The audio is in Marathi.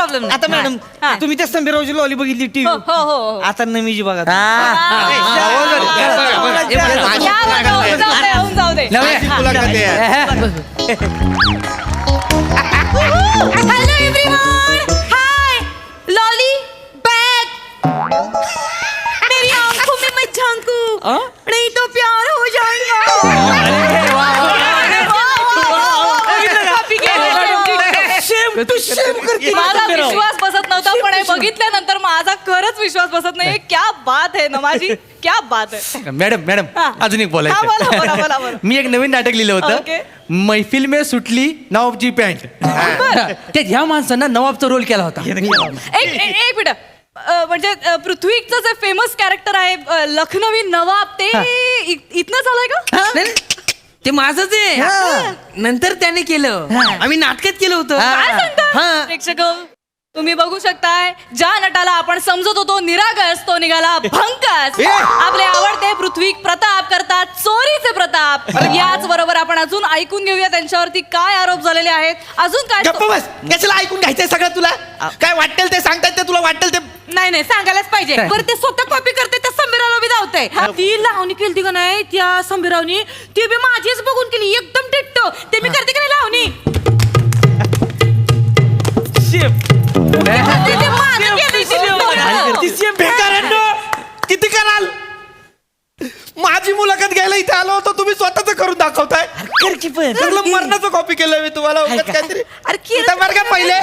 प्रॉब्लेम नाही. आता मॅडम तुम्ही त्या संभीरावची लॉली बघितली टीव्ही हो. आता नमीची बघा जाऊ दे. हॅलो एवरीवन, हाय लॉली बैक मेरी आंखों में मत झांको नहीं तो प्यार हो जाएगा. माझा विश्वास बसत नव्हता पण हे बघितल्यानंतर माझा खरंच विश्वास बसत नाही. क्या बात आहे ना माझी, क्या बात आहे. मॅडम अजून एक बोलायचं. मी एक नवीन नाटक लिहिलं होतं, मैफिल में सुटली नवाबची पॅन्ट. त्यात ह्या माणसांना नवाबचा रोल केला होता. एक मिनिट, म्हणजे पृथ्वीचं जे फेमस कॅरेक्टर आहे लखनवी नवाब, ते इथनं झालंय का? ते माझंच आहे. नंतर त्याने केलं, आम्ही नाटकात केलं होतं. काय सांगता प्रेक्षक? तुम्ही बघू शकताय, ज्या नटाला आपण समजत होतो निरागस तो निघाला भंकस. आपले आवडते पृथ्वी प्रताप करतात चोरीचे प्रताप. याच बरोबर आपण अजून ऐकून घेऊया त्यांच्यावरती काय आरोप झालेले आहेत. अजून काय? गप्प बस, कशाला ऐकून घ्यायचंय सगळं? तुला काय वाटेल ते सांगतात, ते तुला वाटेल ते. नाही सांगायलाच पाहिजे. बरं ते स्वतः कॉपी करते, त्या संभीरावला बी धावतंय. ती लावणी केली का नाही त्या संभीरावनी, ती बी माझीच बघून केली एकदम टिट्टो. ते मी करते का नाही लावणी? किती कराल? माझी मुलाखत घ्यायला इथे आलो होतो, तुम्ही स्वतःच करून दाखवताय. मरणाचं कॉपी केलं मी तुम्हाला काहीतरी. अरे पहिले